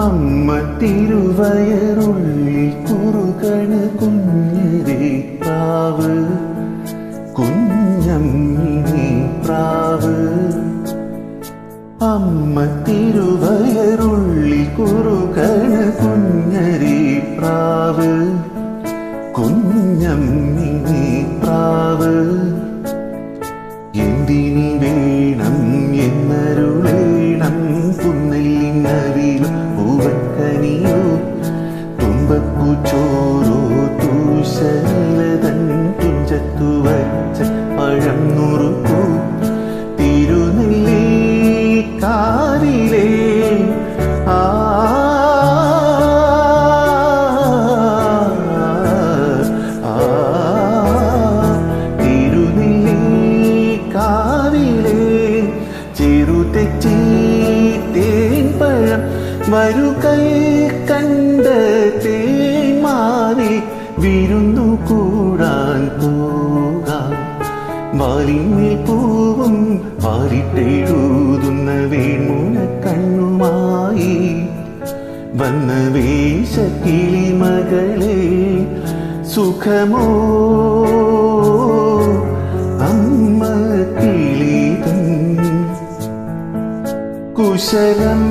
അമ്മ തിരുവയറുള്ളിൽ കുറുകണ് കുഞ്ഞിരേ പ്രാവ്, കുഞ്ഞമ്മിണി പ്രാവ്. അമ്മ തിരുവയറുള്ളിൽ കുറുകണ് കുഞ്ഞിരേ പ്രാവ്, കുഞ്ഞമ്മിണി പ്രാവ്. എന്തിനി വേണം എന്നരുളേണം പുന്നെല്ലിനരിലും പൂവക്കനിയോ, തുമ്പപ്പൂച്ചോറോ തൂശലതൻ തുഞ്ചത്തു വച്ച പഴം നുറുക്കൂ. തിരുനെല്ലി കാരിലേ ചെറുതെച്ചി തേൻപഴം വരുകൈ കണ്ട തേന്മാരി വിരുന്നു കൂടാൻ പോകാം. വാലിന്മേൽ പൂവും വാരിട്ടെഴുതുന്ന വേൺമുന കണ്ണുമായി വന്ന വേഷക്കിളിമകളെ സുഖമോ അമ്മ കിളിതൻ കുശലം